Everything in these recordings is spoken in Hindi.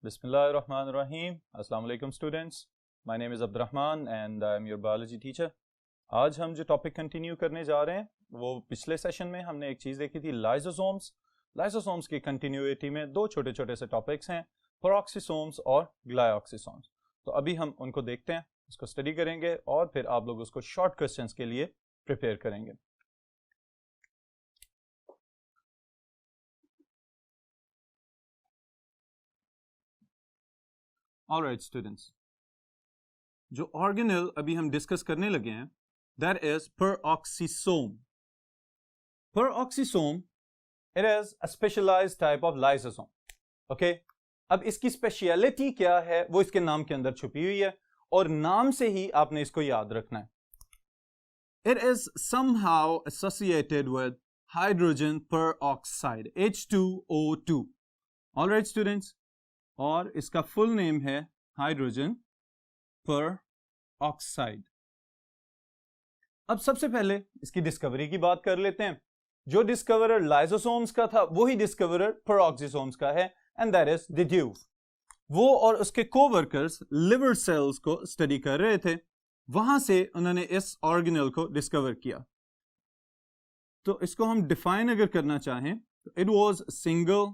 Bismillahirrahmanirrahim. Assalamu alaikum students. My name is Abdurrahman and I am your biology teacher. आज हम जो टॉपिक कंटिन्यू करने जा रहे हैं वो पिछले सेशन में हमने एक चीज़ देखी थी लाइसोसोम्स। लाइसोसोम्स की कंटिन्यूटी में दो छोटे छोटे से टॉपिक्स हैं, पेरोक्सिसोम्स और ग्लाइऑक्सिसोम्स। तो अभी हम उनको देखते हैं, उसको स्टडी करेंगे और फिर आप लोग उसको शॉर्ट क्वेश्चंस के लिए प्रिपेयर करेंगे। ऑलराइट स्टूडेंट्स, जो ऑर्गेनेल अभी हम डिस्कस करने लगे हैं that is peroxisome. Peroxisome it is a specialised type of lysosome. Okay, अब इसकी स्पेशलिटी क्या है वो इसके नाम के अंदर छुपी हुई है और नाम से ही आपने इसको याद रखना है। It is somehow associated with hydrogen peroxide H2O2। Alright students, और इसका फुल नेम है हाइड्रोजन पेरोक्साइड। अब सबसे पहले इसकी डिस्कवरी की बात कर लेते हैं। जो डिस्कवरर लाइसोसोम्स का था वही डिस्कवरर पेरोक्सिसोम्स का है एंड दैट इज डिड्यू। वो और उसके कोवर्कर्स लिवर सेल्स को स्टडी कर रहे थे, वहां से उन्होंने इस ऑर्गेनेल को डिस्कवर किया। तो इसको हम डिफाइन अगर करना चाहें तो it was single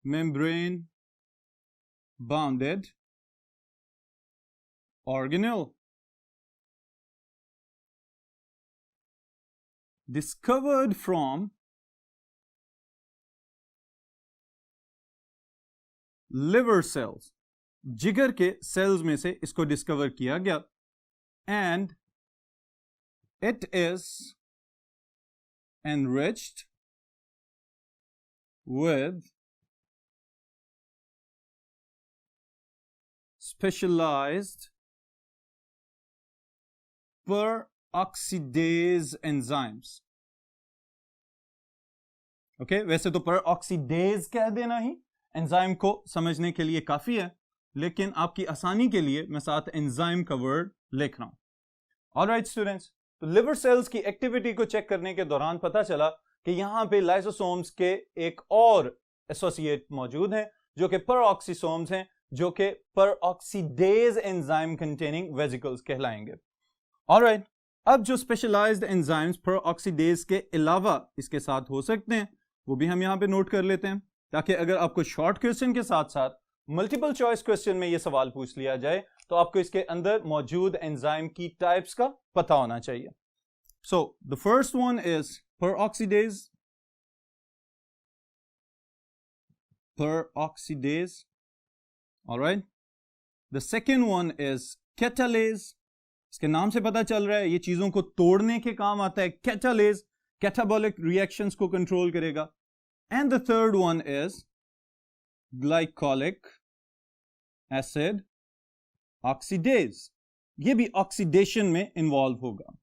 membrane bounded organelle discovered from liver cells। जिगर के सेल्स में से इसको डिस्कवर किया गया and it is enriched with specialized peroxidase enzymes। Okay, वैसे तो peroxidase कह देना ही एंजाइम को समझने के लिए काफी है, लेकिन आपकी आसानी के लिए मैं साथ एंजाइम का वर्ड लिख रहा हूं। ऑलराइट स्टूडेंट्स, तो लिवर सेल्स की एक्टिविटी को चेक करने के दौरान पता चला कि यहां पे लाइसोसोम्स के एक और एसोसिएट मौजूद हैं जो कि पेरोक्सिसोम्स हैं, जो कि पेरोक्सीडेज एंजाइम कंटेनिंग वेसिकल्स कहलाएंगे। ऑलराइट, अब जो स्पेशलाइज्ड एंजाइम्स पेरोक्सीडेज के अलावा इसके साथ हो सकते हैं वो भी हम यहां पे नोट कर लेते हैं, ताकि अगर आपको शॉर्ट क्वेश्चन के साथ साथ मल्टीपल चॉइस क्वेश्चन में ये सवाल पूछ लिया जाए तो आपको इसके अंदर मौजूद एंजाइम की टाइप्स का पता होना चाहिए। So the first one is peroxidase. Peroxidase, all right, the second one is catalase। इसके नाम से पता चल रहा है ये चीजों को तोड़ने के काम आता है। catalase catabolic reactions को कंट्रोल करेगा। and the third one is glycolic acid oxidase, ये भी ऑक्सीडेशन में इन्वॉल्व होगा।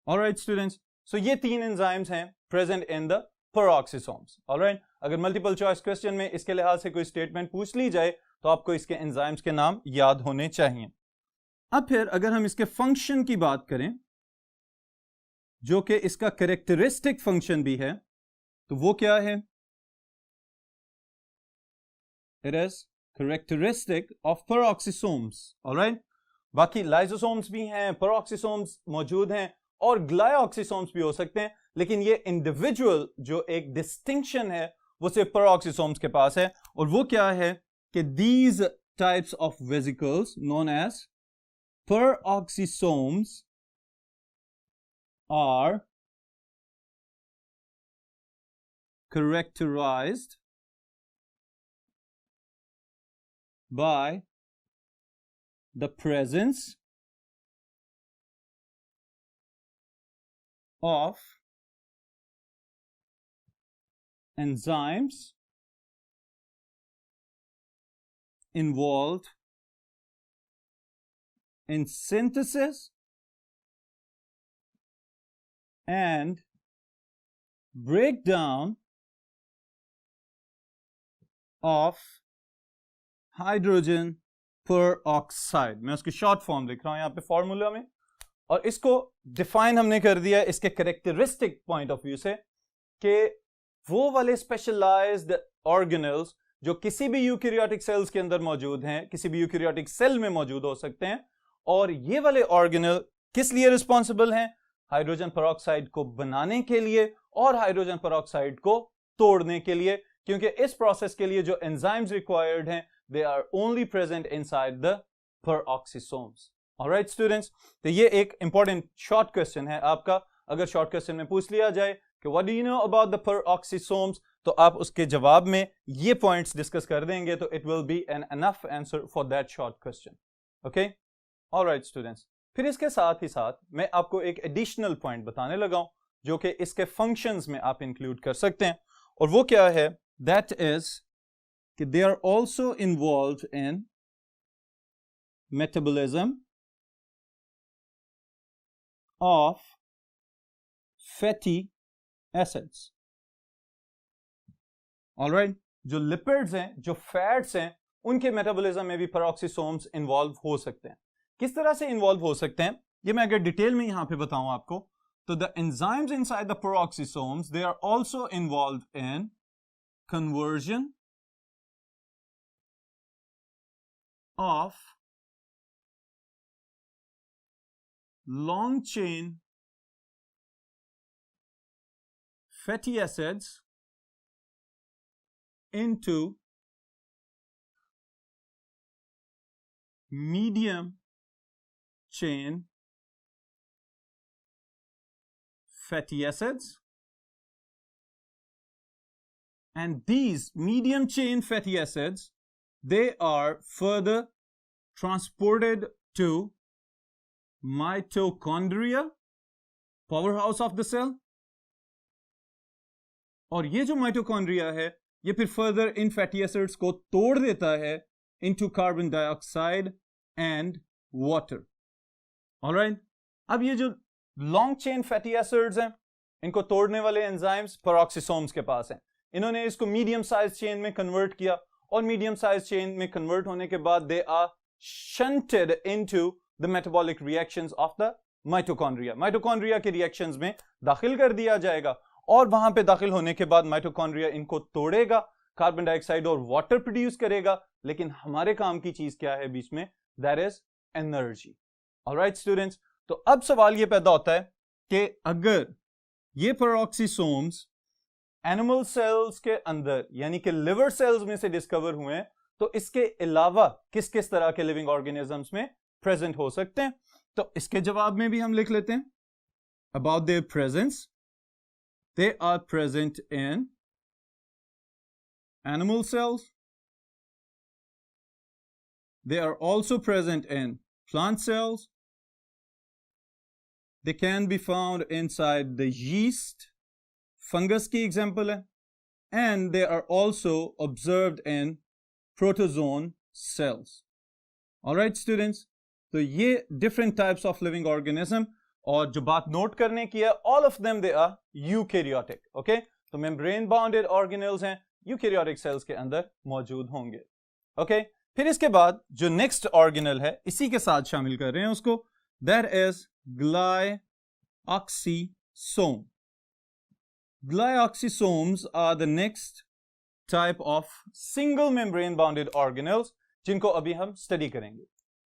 alright students, so ये तीन एंजाइम्स हैं present in the peroxisomes. Alright, अगर मल्टीपल चॉइस क्वेश्चन में इसके लिहाज से कोई स्टेटमेंट पूछ ली जाए तो आपको इसके एंजाइम्स के नाम याद होने चाहिए। अब फिर अगर हम इसके फंक्शन की बात करें, जो कि इसका कैरेक्टरिस्टिक फंक्शन भी है, तो वो क्या है? It is characteristic of peroxisomes. Alright, बाकी लाइसोसोम्स भी हैं, पेरोक्सिसोम्स मौजूद हैं और ग्लाइऑक्सिसोम्स भी हो सकते हैं, लेकिन ये इंडिविजुअल जो एक डिस्टिंक्शन है वो सिर्फ पेरोक्सिसोम्स के पास है, और वो क्या है कि these types of vesicles known as peroxisomes are characterized by the presence of enzymes involved in synthesis and breakdown of hydrogen peroxide। मैं उसकी शॉर्ट फॉर्म लिख रहा हूं यहां पे फॉर्मूला में, और इसको डिफाइन हमने कर दिया इसके कैरेक्टरिस्टिक पॉइंट ऑफ व्यू से कि वो वाले स्पेशलाइज्ड ऑर्गेनल्स जो किसी भी यूकैरियोटिक सेल्स के अंदर मौजूद हैं, किसी भी यूकैरियोटिक सेल में मौजूद हो सकते हैं, और ये वाले ऑर्गेनल किस लिए रिस्पॉन्सिबल हैं? हाइड्रोजन पेरोक्साइड को बनाने के लिए और हाइड्रोजन पेरोक्साइड को तोड़ने के लिए, क्योंकि इस प्रोसेस के लिए जो एंजाइम्स रिक्वायर्ड हैं they are only present inside the peroxisomes. Alright students, तो ये एक इंपॉर्टेंट शॉर्ट क्वेश्चन है आपका। अगर शॉर्ट क्वेश्चन में पूछ लिया जाए कि what do you know about the peroxisomes, तो आप उसके जवाब में ये पॉइंट्स डिस्कस कर देंगे, तो it will be an enough answer for that short question. Okay, alright students, फिर इसके साथ ही साथ मैं आपको एक एडिशनल पॉइंट बताने लगा हूं जो कि इसके फंक्शंस में आप इंक्लूड कर सकते हैं, और वो क्या है? दैट इज कि they are also involve in metabolism of fatty acids. Alright, जो लिपिड्स हैं, जो फैट्स हैं, उनके मेटाबॉलिज्म में भी पेरोक्सिसोम्स इन्वॉल्व हो सकते हैं। किस तरह से इन्वॉल्व हो सकते हैं, ये मैं अगर डिटेल में यहां पे बताऊं आपको, तो the enzymes inside the peroxisomes they are also involve in conversion of long chain fatty acids into medium chain fatty acids, and these medium chain fatty acids, they are further transported to mitochondria, powerhouse of the cell, और ये जो माइटोकॉन्ड्रिया है ये फिर फर्दर इन फैटी एसिड्स को तोड़ देता है into carbon dioxide and water. Alright, अब ये जो लॉन्ग चेन फैटी एसिड्स हैं, इनको तोड़ने वाले एंजाइम्स पेरोक्सिसोम्स के पास हैं। इन्होंने इसको मीडियम साइज चेन में कन्वर्ट किया, और मीडियम साइज चेन में कन्वर्ट होने के बाद they are shunted into the metabolic reactions of the mitochondria. Mitochondria के रिएक्शंस में दाखिल कर दिया जाएगा, और वहां पे दाखिल होने के बाद माइटोकॉन्ड्रिया इनको तोड़ेगा, कार्बन डाइऑक्साइड और वाटर प्रोड्यूस करेगा, लेकिन हमारे काम की चीज क्या है बीच में? That is energy. Alright students, तो अब सवाल ये पैदा होता है कि अगर ये पेरोक्सिसोम्स एनिमल सेल्स के अंदर यानी कि लिवर सेल्स में से डिस्कवर हुए हैं, तो इसके अलावा किस किस तरह के लिविंग ऑर्गेनिजम्स में प्रेजेंट हो सकते हैं? तो इसके जवाब में भी हम लिख लेते हैं about their presence. They are present in animal cells. They are also present in plant cells. They can be found inside the yeast, fungus की example है, and they are also observed in protozoan cells. All right, students. तो ये different types of living organism, और जो बात नोट करने की है, all of them they are eukaryotic. Okay, तो मेम्ब्रेन बाउंडेड ऑर्गेनेल्स हैं, यूकैरियोटिक सेल्स के अंदर मौजूद होंगे। ओके, फिर इसके बाद जो नेक्स्ट ऑर्गेनल है इसी के साथ शामिल कर रहे हैं उसको, that is glyoxysome. Glyoxysomes are the next type of single membrane bounded organelles जिनको अभी हम स्टडी करेंगे।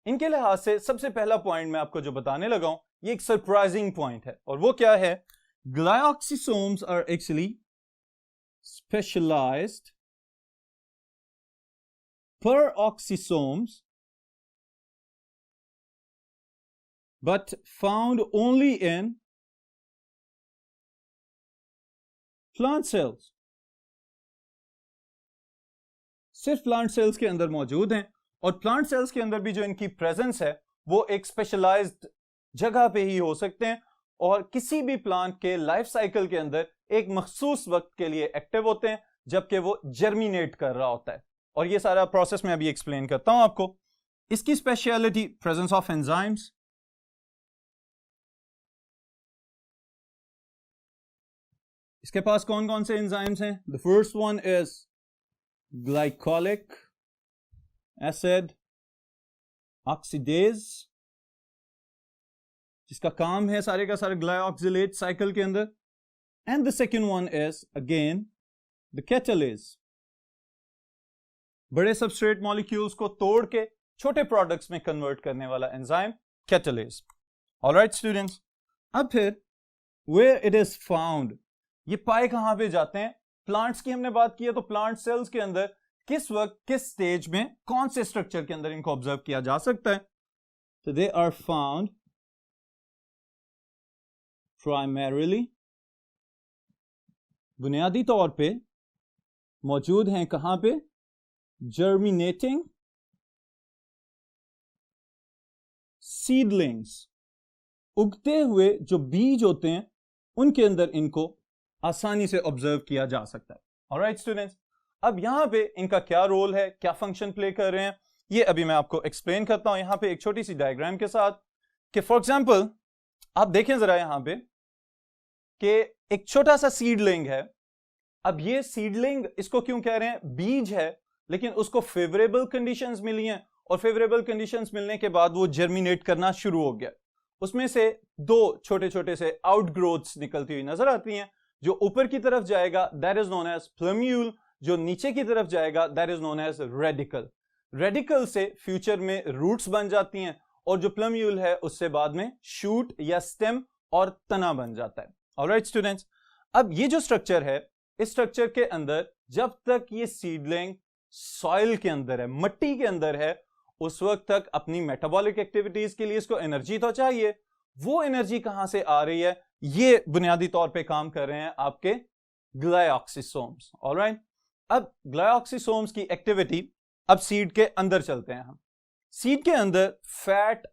इनके लिहाज से सबसे पहला पॉइंट मैं आपको जो बताने लगा हूं, ये एक सरप्राइजिंग पॉइंट है, और वो क्या है? Glyoxysomes are actually specialized peroxisomes but found only in plant cells. सिर्फ प्लांट सेल्स के अंदर मौजूद हैं, और प्लांट सेल्स के अंदर भी जो इनकी प्रेजेंस है वो एक स्पेशलाइज्ड जगह पे ही हो सकते हैं, और किसी भी प्लांट के लाइफ साइकिल के अंदर एक मखसूस वक्त के लिए एक्टिव होते हैं जबकि वो जर्मिनेट कर रहा होता है। और ये सारा प्रोसेस मैं अभी एक्सप्लेन करता हूं आपको। इसकी स्पेशलिटी प्रेजेंस ऑफ एंजाइम्स, इसके पास कौन कौन से एंजाइम्स हैं? The first one is glycolic acid oxidase, जिसका काम है सारे का सारे ग्लाइऑक्सिलेट साइकिल के अंदर। And the second one is again the catalyst, बड़े सबस्ट्रेट मॉलिक्यूल्स को तोड़ के छोटे प्रोडक्ट्स में कन्वर्ट करने वाला एंजाइम कैटलिस्ट। ऑलराइट स्टूडेंट्स, अब फिर वेयर इट इज फाउंड, ये पाए कहां पे जाते हैं? प्लांट्स की हमने बात की है, तो प्लांट सेल्स के अंदर किस वक्त किस स्टेज में कौन से स्ट्रक्चर के अंदर इनको ऑब्जर्व किया जा सकता है? तो दे आर फाउंड प्राइमरीली, बुनियादी तौर पे मौजूद हैं कहां पे? जर्मिनेटिंग सीडलिंग्स, उगते हुए जो बीज होते हैं उनके अंदर इनको आसानी से ऑब्जर्व किया जा सकता है। ऑलराइट स्टूडेंट्स, अब यहां पे इनका क्या रोल है, क्या फंक्शन प्ले कर रहे हैं, ये अभी मैं आपको एक्सप्लेन करता हूं यहां पे एक छोटी सी डायग्राम के साथ। कि फॉर एग्जांपल आप देखें जरा यहां पे कि एक छोटा सा सीडलिंग है। अब ये सीडलिंग, इसको क्यों कह रहे हैं? बीज है, लेकिन उसको फेवरेबल कंडीशंस मिली हैं और फेवरेबल कंडीशंस मिलने के बाद वो जर्मिनेट करना शुरू हो गया। उसमें से दो छोटे छोटे से आउटग्रोथ्स निकलती हुई नजर आती हैं। जो ऊपर की तरफ जाएगा that is known as plumule, जो नीचे की तरफ जाएगा that is known as radicle. Radicle से फ्यूचर में रूट्स बन जाती हैं और जो प्लम्यूल है उससे बाद में शूट या स्टेम और तना बन जाता है। ऑलराइट स्टूडेंट्स, अब ये जो स्ट्रक्चर है, इस स्ट्रक्चर के अंदर जब तक ये सीडलिंग सॉइल के अंदर है, मिट्टी के अंदर है, उस वक्त तक अपनी मेटाबॉलिक एक्टिविटीज के लिए इसको एनर्जी तो चाहिए। वो एनर्जी कहां से आ रही है? ये बुनियादी तौर पे काम कर रहे हैं आपके ग्लाइऑक्सिसोम्स। ऑलराइट, अब ग्लाइऑक्सिसोम्स की एक्टिविटी, अब सीड के अंदर चलते हैं हम। सीड के अंदर फैट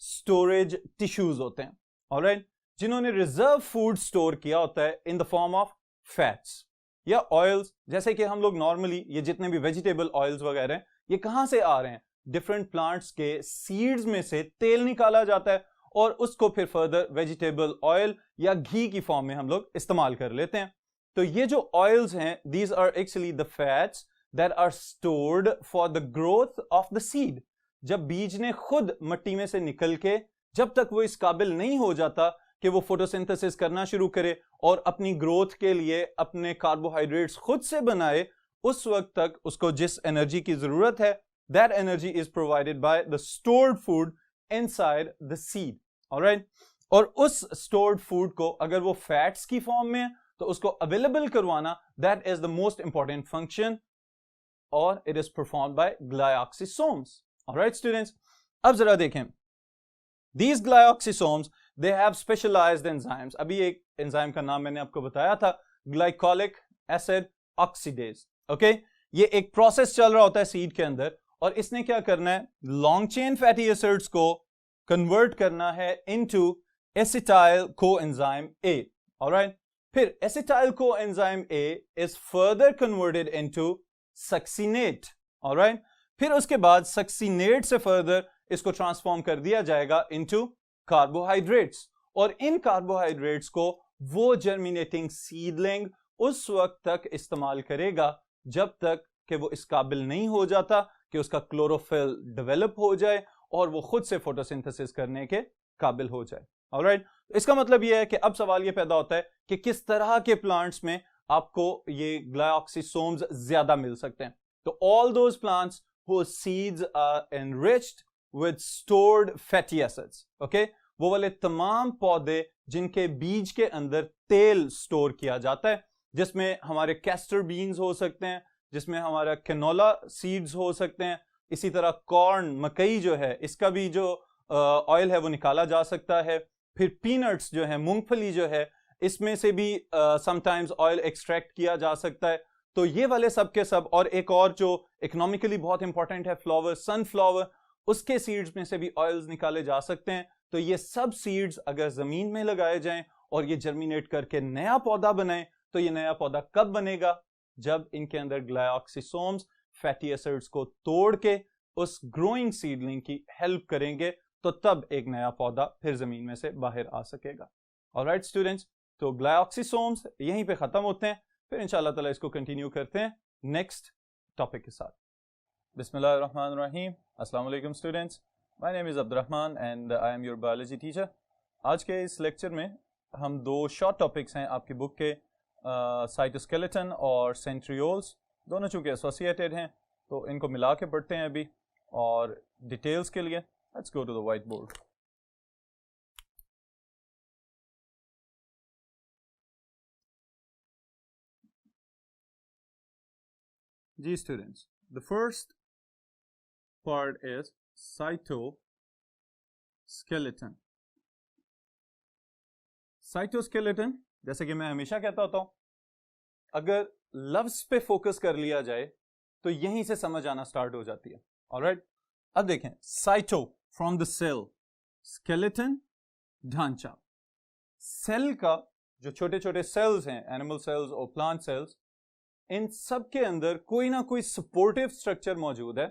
स्टोरेज टिश्यूज होते हैं, ऑलराइट, जिन्होंने रिजर्व फूड स्टोर किया होता है in the form of fats या ऑयल्स। जैसे कि हम लोग नॉर्मली ये जितने भी वेजिटेबल ऑयल्स वगैरह हैं, ये कहां से आ रहे हैं? डिफरेंट प्लांट्स के सीड्स में से तेल निकाला जाता है और उसको फिर फर्दर वेजिटेबल ऑयल या घी की फॉर्म में हम लोग इस्तेमाल कर लेते हैं। तो ये जो ऑयल्स हैं, these are actually the fats that are stored for the growth of the seed. जब बीज ने खुद मिट्टी में से निकल के, जब तक वो इस काबिल नहीं हो जाता कि वो फोटोसिंथेसिस करना शुरू करे और अपनी ग्रोथ के लिए अपने कार्बोहाइड्रेट्स खुद से बनाए, उस वक्त तक उसको जिस एनर्जी की जरूरत है, that energy is provided by the stored food inside the seed. Alright? और उस stored food को अगर वो fats की फॉर्म में है तो उसको available करवाना, that is the most important function, और it is performed by glyoxysomes. Alright students? अब जरा देखें, these glyoxysomes they have specialized enzymes. अभी एक एंजाइम का नाम मैंने आपको बताया था, glycolic acid oxidase. Okay? ये एक प्रोसेस चल रहा होता है सीड के अंदर और इसने क्या करना है? लॉन्ग चेन फैटी एसिड्स को कन्वर्ट करना है into acetyl coenzyme A. Alright, फिर acetyl coenzyme A is further converted into succinate. Alright, फिर उसके बाद सक्सिनेट से फर्दर इसको ट्रांसफॉर्म कर दिया जाएगा इनटू कार्बोहाइड्रेट्स, और इन कार्बोहाइड्रेट्स को वो जर्मिनेटिंग सीडलिंग उस वक्त तक इस्तेमाल करेगा जब तक कि वो इस काबिल नहीं हो जाता कि उसका क्लोरोफिल डेवलप हो जाए और वो खुद से फोटोसिंथेसिस करने के काबिल हो जाए। ऑलराइट, इसका मतलब ये है कि अब सवाल ये पैदा होता है कि किस तरह के प्लांट्स में आपको ये ग्लाइऑक्सिसोम्स ज्यादा मिल सकते हैं। तो all those plants whose seeds are enriched with stored fatty acids, okay? वो वाले तमाम पौधे जिनके बीज के अंदर तेल स्टोर किया जाता है, जिसमें हमारे कैस्टर बीन्स हो सकते हैं, जिसमें हमारा कैनोला सीड्स हो सकते हैं, इसी तरह कॉर्न, मकई जो है इसका भी जो ऑयल है वो निकाला जा सकता है। फिर पीनट्स जो है, मूंगफली जो है, इसमें से भी समटाइम्स ऑयल एक्सट्रैक्ट किया जा सकता है। तो ये वाले सब के सब, और एक और जो इकोनॉमिकली बहुत इंपॉर्टेंट है फ्लावर, सनफ्लावर, उसके सीड्स में से भी ऑयल्स निकाले जा सकते हैं। तो ये सब सीड्स अगर जमीन में लगाए जाएं और ये जर्मिनेट करके नया पौधा बनाए, तो ये नया पौधा कब बनेगा? जब इनके अंदर ग्लाइऑक्सिसोम्स फैटी एसिड्स को तोड़ के उस ग्रोइंग सीडलिंग की हेल्प करेंगे, तो तब एक नया पौधा फिर जमीन में से बाहर आ सकेगा। ऑलराइट स्टूडेंट्स, तो ग्लाइऑक्सिसोम्स यहीं पे खत्म होते हैं, फिर इंशाअल्लाह ताला इसको कंटिन्यू करते हैं नेक्स्ट टॉपिक के साथ। बिस्मिल्लाहिर्रहमानिर्रहीम, अस्सलाम वालेकुम students, my name is Abdurrahman and I am your biology teacher. आज के इस लेक्चर में हम दो शॉर्ट टॉपिक्स हैं आपकी बुक के साइटोस्केलेटन और सेंट्रियोल्स दोनों चूंकि एसोसिएटेड हैं तो इनको मिला के पढ़ते हैं अभी, और डिटेल्स के लिए let's go to the whiteboard. जी students, the first part is cytoskeleton. Cytoskeleton, जैसे कि मैं हमेशा कहता होता हूं, अगर लफ्ज पे फोकस कर लिया जाए तो यहीं से समझ आना स्टार्ट हो जाती है. ऑलराइट, अब देखें, cyto from the cell, skeleton ढांचा. सेल का जो छोटे छोटे सेल्स हैं, एनिमल सेल्स और प्लांट सेल्स, इन सब के अंदर कोई ना कोई सपोर्टिव स्ट्रक्चर मौजूद है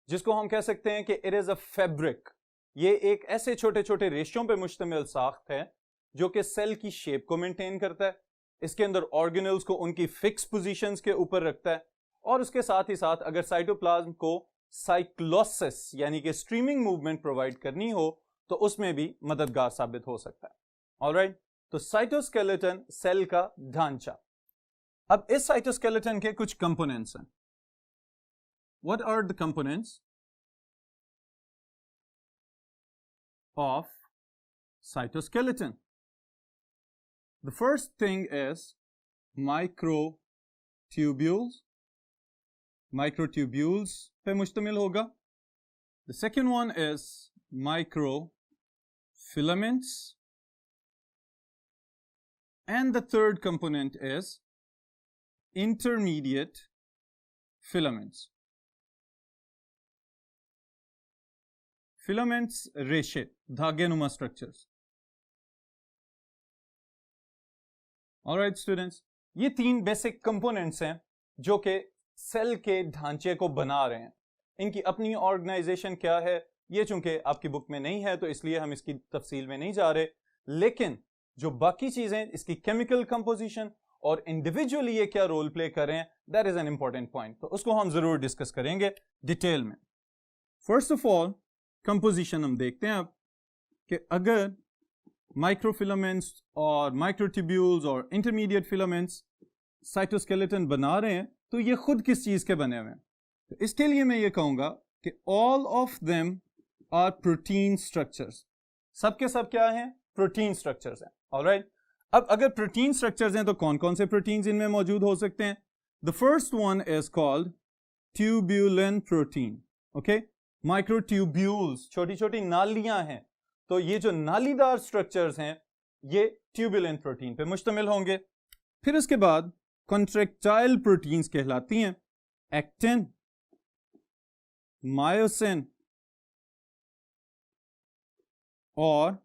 जिसको हम कह सकते हैं कि इट इज अ फैब्रिक. ये एक ऐसे छोटे छोटे रेशों पे मुश्तमिल साख्त है जो कि सेल की शेप को मेंटेन करता है, इसके अंदर ऑर्गेनल्स को उनकी फिक्स पोजीशंस के ऊपर रखता है, और उसके साथ ही साथ अगर साइटोप्लाज्म को साइक्लोसिस यानी कि स्ट्रीमिंग मूवमेंट प्रोवाइड करनी हो तो उसमें भी मददगार साबित हो सकता है. ऑलराइट, तो साइटोस्केलेटन सेल का ढांचा. अब इस साइटोस्केलेटन के कुछ कंपोनेंट्स हैं. What are the components of cytoskeleton? The first thing is microtubules. Microtubules पे मुश्तमिल होगा. The second one is microfilaments. And the third component is intermediate filaments. Filaments रेशे, धागे नुमा स्ट्रक्चर्स. ऑलराइट स्टूडेंट्स, ये तीन बेसिक कंपोनेंट्स हैं जो कि सेल के ढांचे को बना रहे हैं. इनकी अपनी ऑर्गेनाइजेशन क्या है ये चूंकि आपकी बुक में नहीं है तो इसलिए हम इसकी तफसील में नहीं जा रहे, लेकिन जो बाकी चीजें, इसकी केमिकल कंपोजिशन और इंडिविजुअली ये क्या रोल प्ले कर रहे हैं, that is an important point. तो उसको हम जरूर डिस्कस करेंगे डिटेल में. फर्स्ट ऑफ ऑल कंपोजिशन हम देखते हैं अब कि अगर माइक्रोफिलामेंट्स और माइक्रोट्यूब्यूल्स और इंटरमीडिएट फिलामेंट्स साइटोस्केलेटन बना रहे हैं तो ये खुद किस चीज के बने हुए हैं. तो इसके लिए मैं ये कहूंगा कि all of them are protein structures. सब के सब क्या हैं? प्रोटीन स्ट्रक्चर्स हैं. ऑलराइट, अब अगर प्रोटीन स्ट्रक्चर्स हैं तो कौन कौन से प्रोटीन्स इनमें मौजूद हो सकते हैं? The first one is called tubulin protein. Okay, microtubules छोटी छोटी नालियां हैं, तो ये जो नालीदार स्ट्रक्चर्स हैं ये ट्यूब्यूलिन प्रोटीन पे मुश्तमिल होंगे. फिर उसके बाद कॉन्ट्रैक्टाइल प्रोटीन्स कहलाती हैं. एक्टिन, मायोसिन और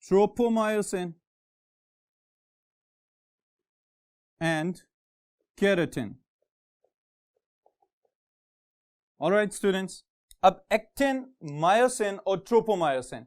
tropomyosin and keratin. Alright students, अब एक्टिन, मायोसिन और tropomyosin,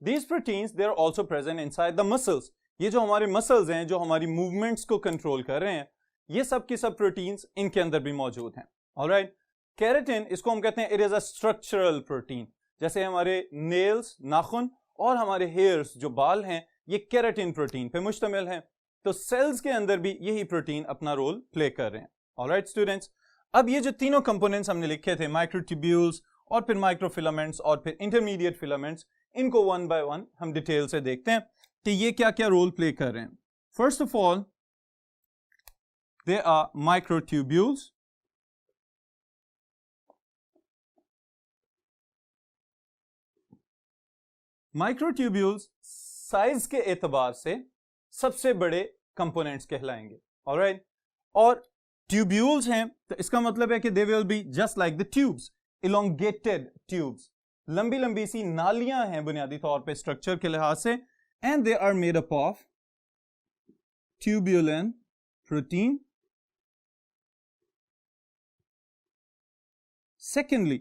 these proteins they are also present inside the muscles. ये जो हमारे मसल्स हैं जो हमारी मूवमेंट्स को कंट्रोल कर रहे हैं, ये सब की सब प्रोटीन्स इनके अंदर भी मौजूद हैं. ऑलराइट, केराटिन, इसको हम कहते हैं it is a structural protein. जैसे हमारे नेल्स, नाखून और हमारे हेयर्स जो बाल हैं ये केराटिन प्रोटीन पे मुश्तमिल हैं. तो सेल्स के अंदर भी यही प्रोटीन अपना रोल प्ले कर रहे हैं. ऑलराइट स्टूडेंट्स, अब ये जो तीनों कंपोनेंट्स हमने लिखे थे, माइक्रोट्यूब्यूल्स और फिर माइक्रोफिलामेंट्स और फिर इंटरमीडिएट फिलामेंट्स, इनको वन बाय वन हम डिटेल से देखते हैं कि ये क्या क्या रोल प्ले कर रहे हैं. First of all they are microtubules. Microtubules size के एतबार से सबसे बड़े कंपोनेंट्स कहलाएंगे. ऑलराइट, और ट्यूब्यूल्स हैं तो इसका मतलब है कि they will be just like the tubes, elongated tubes, लंबी लंबी सी नालियां हैं बुनियादी तौर पे स्ट्रक्चर के लिहाज से, and they are made up of tubulin protein. Secondly,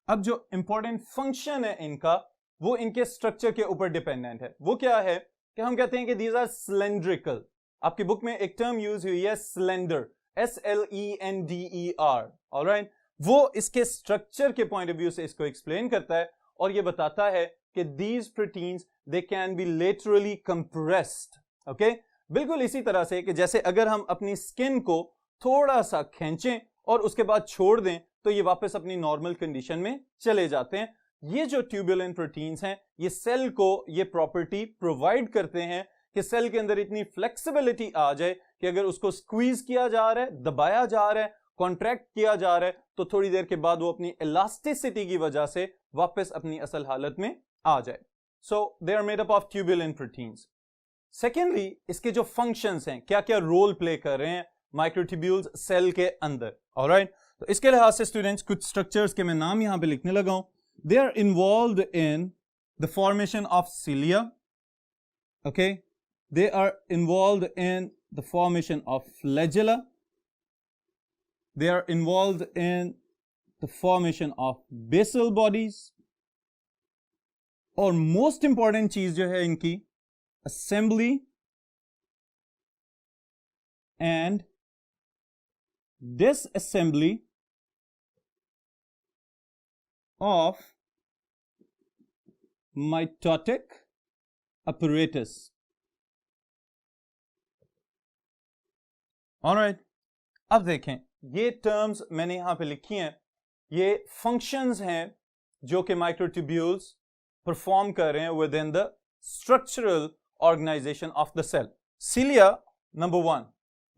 अब जो इंपॉर्टेंट फंक्शन है इनका वो इनके स्ट्रक्चर के ऊपर डिपेंडेंट है. वो क्या है कि हम कहते हैं कि these are cylindrical. आपकी बुक में एक टर्म यूज हुई है slender, SLENDER. ऑलराइट, वो इसके स्ट्रक्चर के पॉइंट ऑफ व्यू से इसको एक्सप्लेन करता है और ये बताता है कि these proteins they can be laterally compressed. Okay, बिल्कुल इसी तरह से कि जैसे अगर हम अपनी स्किन को थोड़ा सा खींचें और उसके बाद छोड़ दें तो ये वापस अपनी नॉर्मल कंडीशन में चले जाते हैं। ये जो ट्यूबुलिन प्रोटीन्स हैं ये सेल को ये प्रॉपर्टी प्रोवाइड करते हैं कि सेल के अंदर इतनी फ्लेक्सिबिलिटी आ जाए कि अगर उसको स्क्वीज किया जा रहा है, दबाया जा रहा है, कॉन्ट्रैक्ट किया जा रहा है, तो थोड़ी देर के बाद वो अपनी इलास्टिसिटी की वजह से वापस अपनी असल हालत में आ जाए। So they are made up of tubulin proteins. Secondly, इसके जो फंक्शंस हैं, क्या क्या रोल प्ले कर रहे हैं माइक्रोट्यूब्यूल्स सेल के अंदर। ऑलराइट, तो इसके लिहाज से स्टूडेंट्स कुछ स्ट्रक्चर्स के मैं नाम यहां पे लिखने लगा हूं। They are involved in the formation of cilia, okay, they are involved in the formation of flagella, they are involved in the formation of basal bodies, और मोस्ट इंपॉर्टेंट चीज जो है इनकी assembly and disassembly of mitotic apparatus. Alright, अब देखें ये टर्म्स मैंने यहां पे लिखी हैं, ये फंक्शंस हैं जो कि माइक्रोट्यूब्यूल्स परफॉर्म कर रहे हैं with in the structural organisation of the cell. Cilia number 1,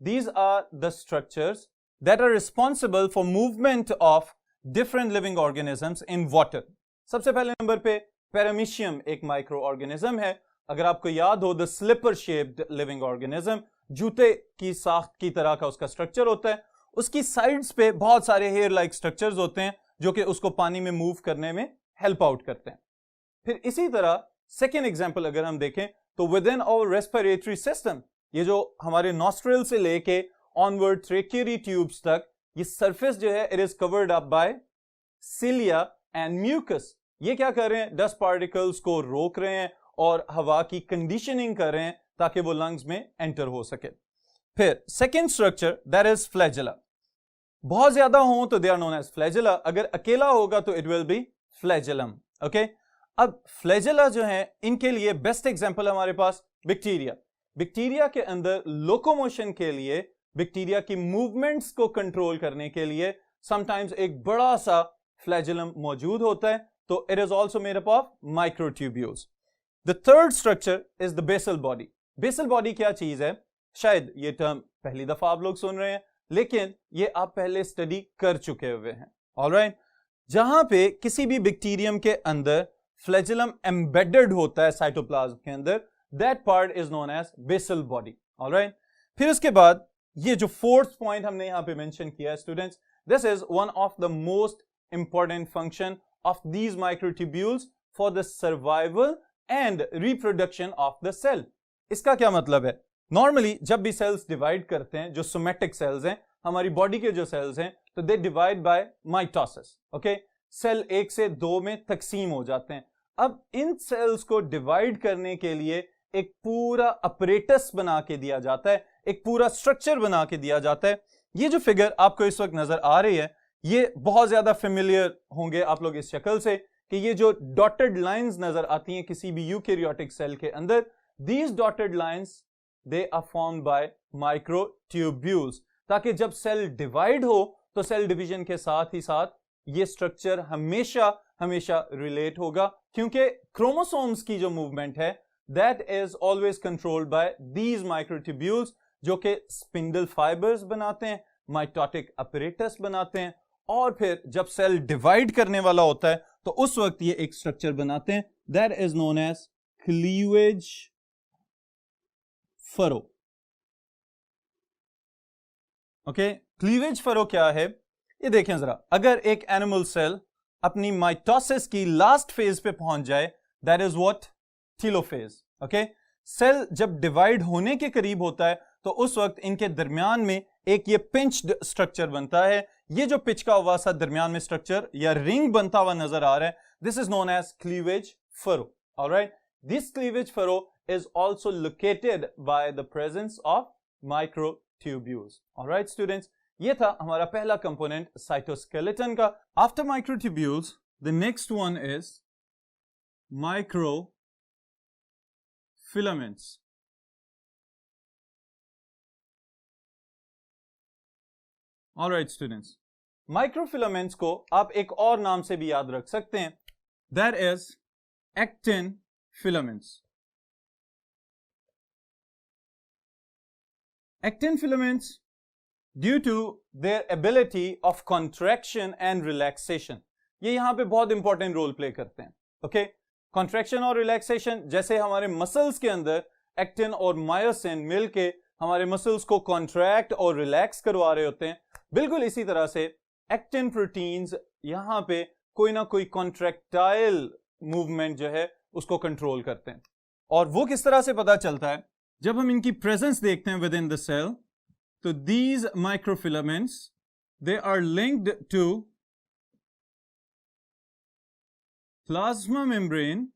these are the structures that are responsible for movement of different living organisms in water. सबसे पहले नंबर पे पैरामीशियम एक माइक्रो ऑर्गेनिज्म है। अगर आपको याद हो, the slipper shaped living organism, जूते की साख्त की तरह का उसका स्ट्रक्चर होता है। उसकी साइड्स पे बहुत सारे हेयर लाइक स्ट्रक्चर्स होते हैं जो कि उसको पानी में मूव करने में हेल्प आउट करते हैं। फिर इसी तरह सेकेंड एग्जांपल अगर हम देखें तो within our respiratory system, ये जो हमारे नॉस्ट्रिल से लेके ऑनवर्ड ट्रेकियरी ट्यूब्स तक, ये सरफेस जो है it is covered up by cilia and mucus. ये क्या कर रहे हैं, डस्ट पार्टिकल्स को रोक रहे हैं और हवा की कंडीशनिंग कर रहे हैं ताकि वो लंग्स में एंटर हो सके। फिर second structure that is flagella. बहुत ज्यादा हो तो they are known as flagella, अगर अकेला होगा तो it will be flagellum. Okay, अब फ्लैजेला जो है इनके लिए बेस्ट एग्जांपल हमारे पास बैक्टीरिया। बैक्टीरिया के अंदर लोकोमोशन के लिए, बैक्टीरिया की मूवमेंट्स को कंट्रोल करने के लिए समटाइम्स एक बड़ा सा फ्लैजेलम मौजूद होता है, तो it is also made up of microtubules. The third structure is the basal body. Basal body क्या चीज है, शायद ये टर्म पहली दफा आप लोग सुन रहे हैं, लेकिन ये आप पहले स्टडी कर चुके हुए हैं। ऑलराइट, जहां पे किसी भी बैक्टीरियम के अंदर फ्लैजेलम एम्बेडेड होता है साइटोप्लाज्म के अंदर, that part is known as basal body. Alright, फिर उसके बाद ये जो फोर्थ पॉइंट हमने यहां पे मेंशन किया है students, this is one of the most important function of these microtubules for the survival and reproduction of the cell. इसका क्या मतलब है, नॉर्मली जब भी सेल्स डिवाइड करते हैं, जो सोमैटिक सेल्स हैं, हमारी बॉडी के जो सेल्स हैं, तो they divide by mitosis. Okay, cell 1 से 2 में तकसीम हो जाते हैं। अब इन सेल्स को डिवाइड करने के लिए एक पूरा अपरेटस बना के दिया जाता है, एक पूरा स्ट्रक्चर बना के दिया जाता है। ये जो फिगर आपको इस वक्त नजर आ रही है, ये बहुत ज्यादा फेमिलियर होंगे आप लोग इस शक्ल से कि ये जो डॉटेड लाइंस नजर आती हैं किसी भी यूकैरियोटिक सेल के अंदर, these dotted lines they are formed by microtubules, ताकि जब सेल डिवाइड हो तो सेल डिवीजन के साथ ही साथ ये स्ट्रक्चर हमेशा हमेशा रिलेट होगा, क्योंकि क्रोमोसोम्स की जो मूवमेंट है that is always controlled by these microtubules, जो कि स्पिंडल फाइबर्स बनाते हैं, माइटोटिक अपरेटस बनाते हैं, और फिर जब सेल डिवाइड करने वाला होता है तो उस वक्त ये एक स्ट्रक्चर बनाते हैं, that is known as cleavage furrow. Okay, cleavage furrow क्या है, ये देखें जरा, अगर एक एनिमल सेल अपनी माइटोसिस की लास्ट फेज पे पहुंच जाए, that is what, telophase. Okay, cell जब डिवाइड होने के करीब होता है तो उस वक्त इनके दरमियान में एक ये पिंच्ड स्ट्रक्चर बनता है। ये जो पिच का हुआ सा दरमियान में स्ट्रक्चर या रिंग बनता हुआ नजर आ रहा है, this is known as cleavage furrow. Alright, this cleavage furrow is also located by the presence of microtubules. All right, students, ये था हमारा पहला कंपोनेंट साइटोस्केलेटन का। After microtubules, the next one is microfilaments. Alright students, microfilaments को आप एक और नाम से भी याद रख सकते हैं, that is actin filaments. Actin filaments, due to their ability of contraction and relaxation, ये यहां पे बहुत इंपॉर्टेंट रोल प्ले करते हैं. ओके, कॉन्ट्रैक्शन और रिलैक्सेशन, जैसे हमारे मसल्स के अंदर एक्टिन और मायोसिन मिलके हमारे मसल्स को कॉन्ट्रैक्ट और रिलैक्स करवा रहे होते हैं, बिल्कुल इसी तरह से एक्टिन प्रोटीन्स यहां पे कोई ना कोई कॉन्ट्रैक्टाइल मूवमेंट जो है उसको कंट्रोल करते हैं. और वो किस तरह से पता चलता है? जब हम इनकी प्रेजेंस देखते हैं विद इन द सेल, तो these microfilaments they are linked to plasma membrane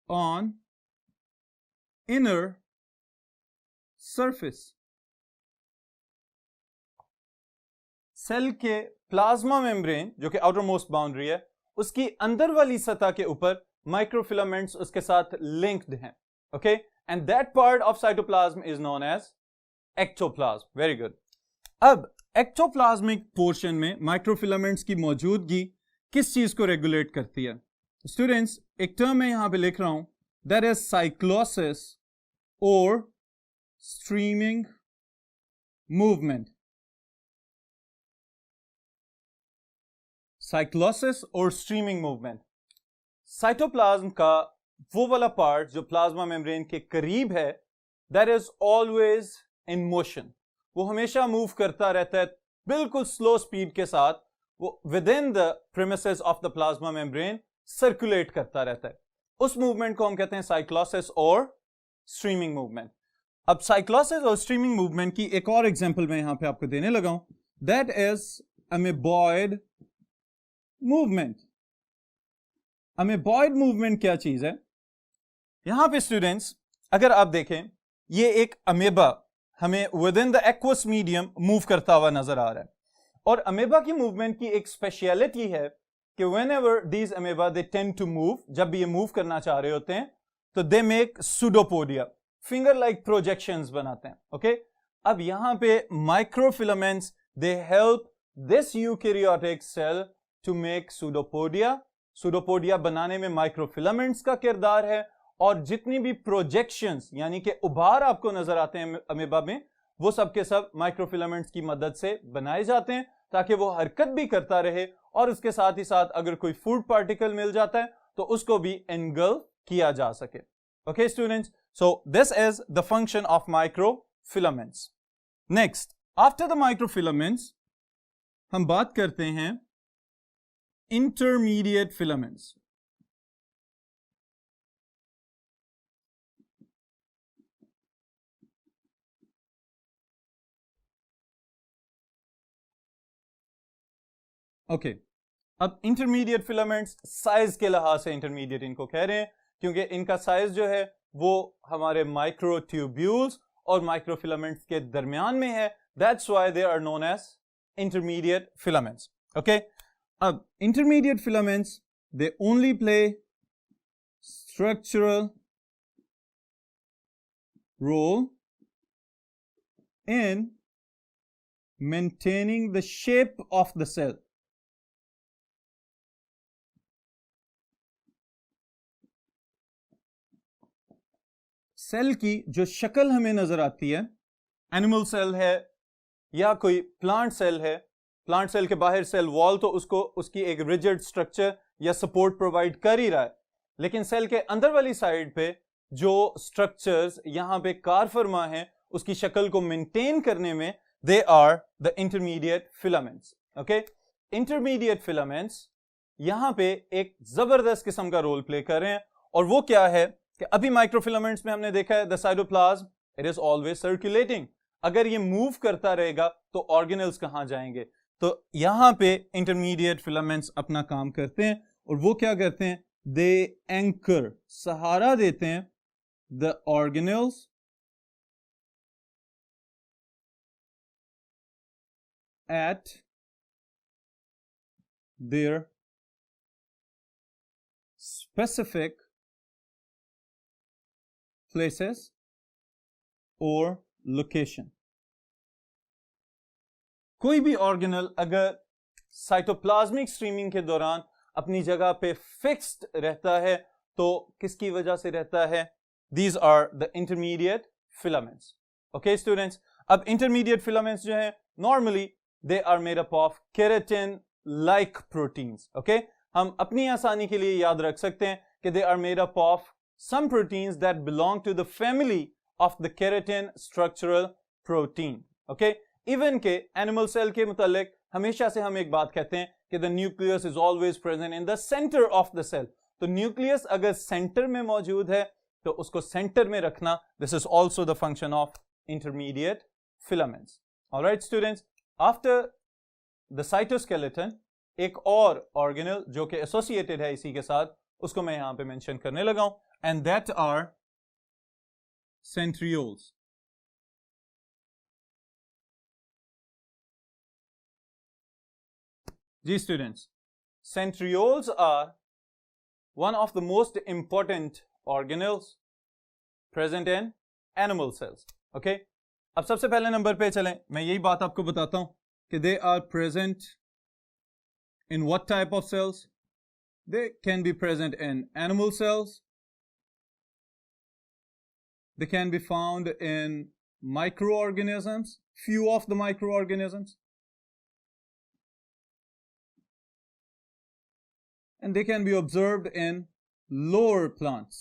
on inner surface. Cell के प्लाज्मा मेम्ब्रेन जो कि आउटर मोस्ट बाउंड्री है, उसकी अंदर वाली सतह के ऊपर माइक्रोफिलामेंट्स उसके साथ लिंक्ड हैं. Okay, and that part of cytoplasm is known as ectoplasm. Very good. अब एक्टोप्लाज्मिक पोर्शन में माइक्रोफिलामेंट्स की मौजूदगी किस चीज को रेगुलेट करती है? स्टूडेंट्स, एक टर्म मैं यहां पे लिख रहा हूं, दैट इज साइक्लोसिस और स्ट्रीमिंग मूवमेंट. साइक्लोसिस और स्ट्रीमिंग मूवमेंट. साइटोप्लाज्म का वो वाला पार्ट जो प्लाज्मा मेम्ब्रेन के करीब है, that is always in motion. वो हमेशा मूव करता रहता है बिल्कुल स्लो स्पीड के साथ. वो with in the premises of the plasma membrane circulate करता रहता है. उस मूवमेंट को हम कहते हैं साइक्लोसिस और स्ट्रीमिंग मूवमेंट. अब साइक्लोसिस और स्ट्रीमिंग मूवमेंट की एक और एग्जांपल मैं यहां पे आपको देने लगा हूं, that is amoeboid movement. Amoeboid movement क्या चीज है? यहां पे स्टूडेंट्स अगर आप देखें, ये एक अमीबा हमें with in the aqueous medium move करता हुआ नजर आ रहा है. और अमीबा की मूवमेंट की एक स्पेशलिटी है कि whenever these amoeba they tend to move, जब भी ये मूव करना चाह रहे होते हैं, तो they make pseudopodia, finger like projections बनाते हैं. ओके, अब यहां पे microfilaments they help this eukaryotic cell to make pseudopodia. Pseudopodia बनाने में माइक्रोफिलामेंट्स का किरदार है. और जितनी भी प्रोजेक्शंस यानी कि उभार आपको नजर आते हैं अमीबा में, वो सब के सब माइक्रोफिलामेंट्स की मदद से बनाए जाते हैं ताकि वो हरकत भी करता रहे, और उसके साथ ही साथ अगर कोई फूड पार्टिकल मिल जाता है तो उसको भी एनगल्फ किया जा सके. Okay students, so this is the function of microfilaments. Next, after the microfilaments हम बात करते हैं इंटरमीडिएट फिलामेंट्स. ओके, अब इंटरमीडिएट फिलामेंट्स साइज के लिहाज से इंटरमीडिएट इनको कह रहे हैं क्योंकि इनका साइज जो है वो हमारे माइक्रोट्यूब्यूल्स और माइक्रोफिलामेंट्स के दरमियान में है. That's why they are known as intermediate filaments. Okay, अब intermediate filaments they only play structural role in maintaining the shape of the cell. Cell की जो शक्ल हमें नजर आती है, एनिमल सेल है या कोई प्लांट सेल है, प्लांट सेल के बाहर सेल वॉल तो उसको उसकी एक रिजिड स्ट्रक्चर या सपोर्ट प्रोवाइड कर ही रहा है, लेकिन सेल के अंदर वाली साइड पे जो स्ट्रक्चर्स यहां पे कार फरमा है उसकी शक्ल को मेंटेन करने में they are the intermediate filaments. Okay, intermediate filaments यहां पे एक जबरदस्त किस्म का रोल प्ले कर रहे हैं, और वो क्या है कि अभी माइक्रोफिलामेंट्स में हमने देखा है the cytoplasm it is always circulating. अगर ये मूव करता रहेगा तो ऑर्गेनल्स कहां जाएंगे? तो यहां पे इंटरमीडिएट फिलामेंट्स अपना काम करते हैं, और वो क्या करते हैं? दे एंकर, सहारा देते हैं the organelles at their specific places or location. कोई भी ऑर्गेनल अगर साइटोप्लाज्मिक स्ट्रीमिंग के दौरान अपनी जगह पे फिक्स्ड रहता है तो किसकी वजह से रहता है? These are the intermediate filaments. Okay students, अब इंटरमीडिएट फिलामेंट्स जो है normally they are made up of keratin like proteins. Okay, हम अपनी आसानी के लिए याद रख सकते हैं कि they are made up of some proteins that belong to the family of the keratin structural protein. Okay, even के एनिमल सेल के मुतालिक हमेशा से हम एक बात कहते हैं कि the nucleus is always present in the centre of the cell. तो न्यूक्लियस अगर सेंटर में मौजूद है तो उसको सेंटर में रखना, this is also the function of intermediate filaments. Alright students, after the cytoskeleton एक और ऑर्गेनल जो कि एसोसिएटेड है इसी के साथ, उसको मैं यहां पे मेंशन करने लगा हूं, एंड दैट आर सेंट्रियोल्स। जी students, centrioles are one of the most important organelles present in animal cells. Okay, अब सबसे पहले नंबर पे चलें, मैं यही बात आपको बताता हूं कि they are present in what type of cells? They can be present in animal cells. They can be found in microorganisms, few of the microorganisms. And they can be observed in lower plants.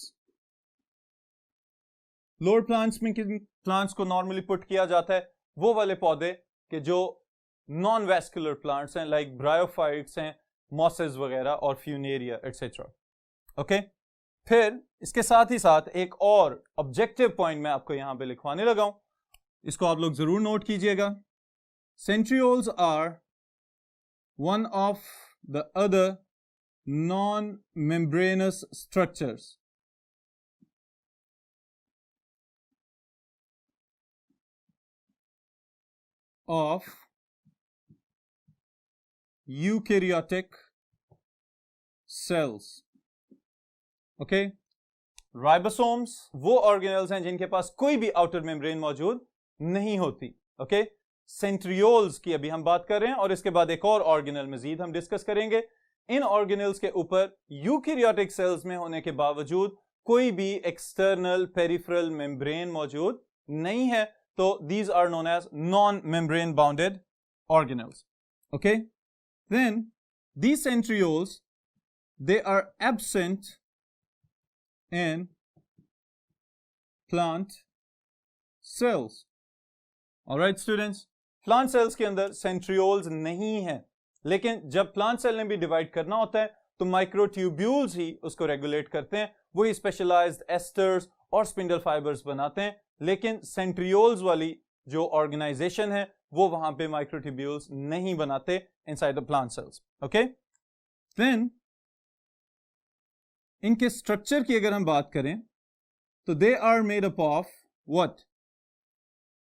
Lower plants में किन plants को normally put किया जाता है? वो वाले पौधे कि जो non-vascular plants हैं, like bryophytes हैं, mosses वगैरह और funaria etc. Okay? फिर इसके साथ ही साथ एक और objective point मैं आपको यहाँ पे लिखवाने लगा हूँ, इसको आप लोग जरूर नोट कीजिएगा। Centrioles are one of the other non-membranous structures of eukaryotic cells. Okay, ribosomes वो ऑर्गेनल्स हैं जिनके पास कोई भी आउटर मेम्ब्रेन मौजूद नहीं होती। ओके, सेंट्रियोल्स की अभी हम बात कर रहे हैं और इसके बाद एक और ऑर्गेनल मजीद हम डिस्कस करेंगे। इन ऑर्गेनल्स के ऊपर यूकैरियोटिक सेल्स में होने के बावजूद कोई भी एक्सटर्नल पेरिफेरल मेम्ब्रेन मौजूद नहीं है, तो these are known as non membrane bounded organelles. Okay, then these centrioles, they are absent in plant cells. All right students, plant cells के अंदर centrioles नहीं है, लेकिन जब plant cell ने भी डिवाइड करना होता है तो माइक्रोट्यूब्यूल्स ही उसको रेगुलेट करते हैं, वही स्पेशलाइज्ड एस्टर्स और स्पिंडल फाइबर्स बनाते हैं, लेकिन सेंट्रियोल्स वाली जो ऑर्गेनाइजेशन है वो वहां पे माइक्रोट्यूब्यूल्स नहीं बनाते inside the plant cells. Okay, then इनके स्ट्रक्चर की अगर हम बात करें तो they are made up of what?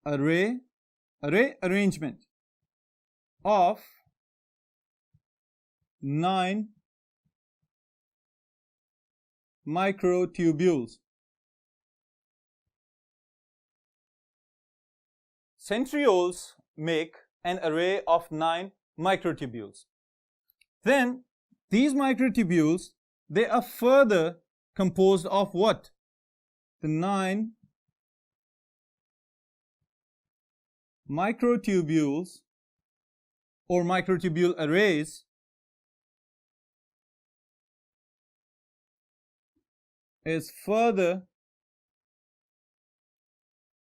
array arrangement of 9 microtubules. Centrioles make an array of 9 microtubules. Then these microtubules, they are further composed of what? The 9 microtubules or microtubule arrays is further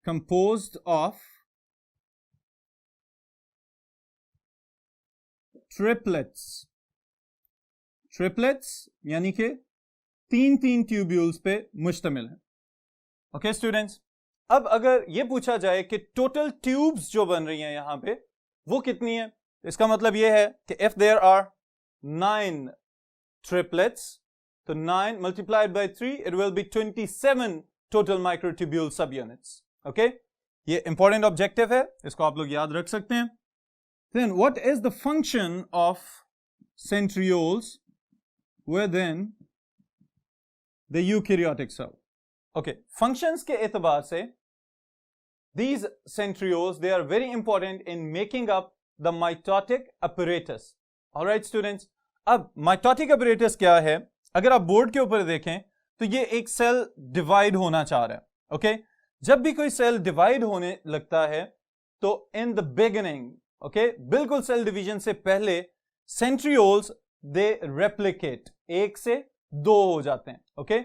composed of triplets. Triplets यानी कि तीन ट्यूब्यूल्स पे मुश्तमिल है। ओके स्टूडेंट्स, अब अगर ये पूछा जाए कि टोटल ट्यूब्स जो बन रही हैं यहां पे वो कितनी है, इसका मतलब ये है कि इफ देयर आर 9 triplets, तो 9 multiplied by 3 it will be 27 total microtubule subunits. Okay, ये important objective है, इसको आप लोग याद रख सकते हैं। Then what is the function of centrioles within the eukaryotic cell? Okay, functions के एतबार से these centrioles, they are very important in making up the mitotic apparatus. All right students, अब mitotic apparatus क्या है? अगर आप बोर्ड के ऊपर देखें तो ये एक सेल डिवाइड होना चाह रहा है. ओके, जब भी कोई सेल डिवाइड होने लगता है तो इन द बिगिनिंग, ओके, बिल्कुल सेल डिवीजन से पहले सेंट्रियोल्स दे रेप्लिकेट, एक से दो हो जाते हैं. ओके,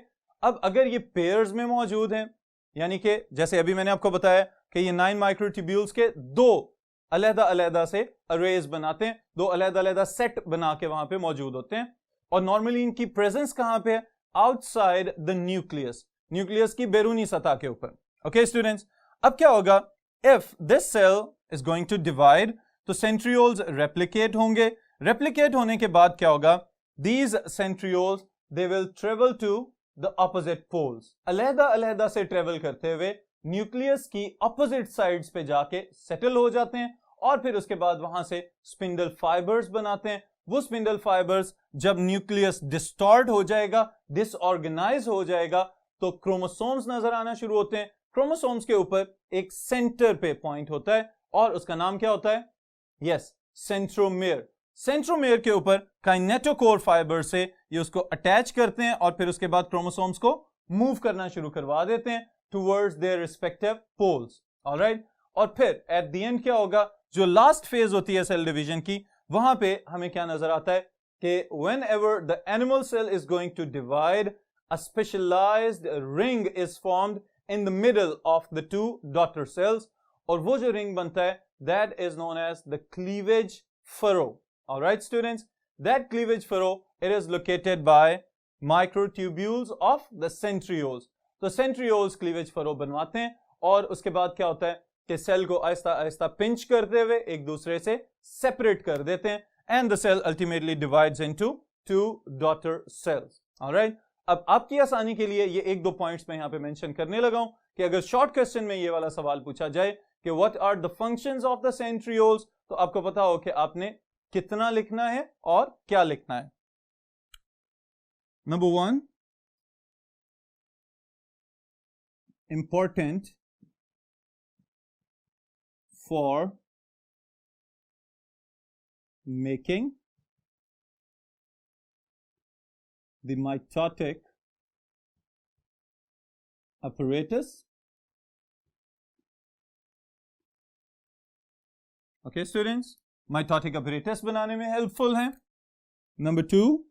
अब अगर ये पेयर्स में मौजूद हैं, यानी कि जैसे अभी मैंने आपको बताया कि ये 9 माइक्रोट्यूब्यूल्स के दो अलग-अलग से अरेज बनाते हैं, दो अलग-अलग सेट बना के वहां पे मौजूद होते हैं. और नॉर्मली इनकी प्रेजेंस कहां पे है? आउटसाइड द न्यूक्लियस, न्यूक्लियस की बैरूनी सतह के ऊपर. ओके स्टूडेंट्स, अब क्या होगा? If this cell is going to divide, तो सेंट्रियोल्स रेप्लिकेट होंगे. रेप्लिकेट होने के बाद क्या होगा? These centrioles they will travel to the opposite poles, अलग-अलग से ट्रेवल करते हुए न्यूक्लियस की ऑपोजिट साइड्स पे जाके सेटल हो जाते हैं और फिर उसके बाद वहां से स्पिंडल फाइबर्स बनाते हैं. वो स्पिंडल फाइबर्स जब न्यूक्लियस डिस्टॉर्ट हो जाएगा, डिसऑर्गेनाइज हो जाएगा, तो क्रोमोसोम्स नजर आना शुरू होते हैं. क्रोमोसोम्स के ऊपर एक सेंटर पे पॉइंट होता है और उसका नाम क्या होता है? Yes, centromere. सेंट्रोमेयर के ऊपर काइनेटोकोर फाइबर से ये उसको अटैच करते हैं और फिर उसके बाद क्रोमोसोम्स को मूव करना शुरू करवा देते हैं towards their respective poles. Alright, और फिर एट द एंड क्या होगा? जो लास्ट फेज होती है सेल डिवीजन की, वहां पे हमें क्या नजर आता है कि whenever the animal cell is going to divide, a specialized ring is formed in the middle of the two daughter cells, और वो जो रिंग बनता है that is known as the cleavage furrow. All right students, that cleavage furrow, it is located by microtubules of the centrioles. तो centrioles cleavage furrow बनवाते हैं और उसके बाद क्या होता है कि सेल को आहिस्ता आहिस्ता पिंच करते हुए एक दूसरे से सेपरेट कर देते हैं and the cell ultimately divides into two daughter cells. All right, अब आपकी आसानी के लिए ये एक दो पॉइंट्स मैं यहाँ पे मेंशन करने लगा हूं कि अगर शॉर्ट क्वेश्चन में ये वाला सवाल पूछा जाए कि what are the functions of the centrioles, तो आपको पता हो कि आपने कितना लिखना है और क्या लिखना है. Number 1, important for making the mitotic apparatus. Okay students, mitotic apparatus बनाने में हेल्पफुल है. Number 2,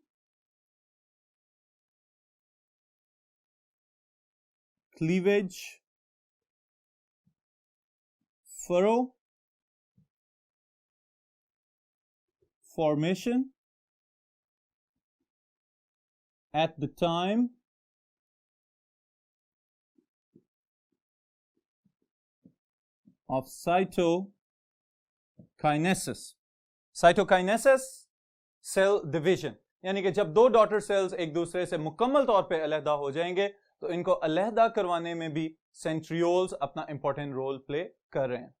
cleavage furrow formation at the time of cytokinesis. Cytokinesis, cell division, यानी कि जब दो डॉटर सेल्स एक दूसरे से मुकम्मल तौर पे अलहदा हो जाएंगे तो इनको अलहदा करवाने में भी सेंट्रियोल्स अपना इंपॉर्टेंट रोल प्ले कर रहे हैं.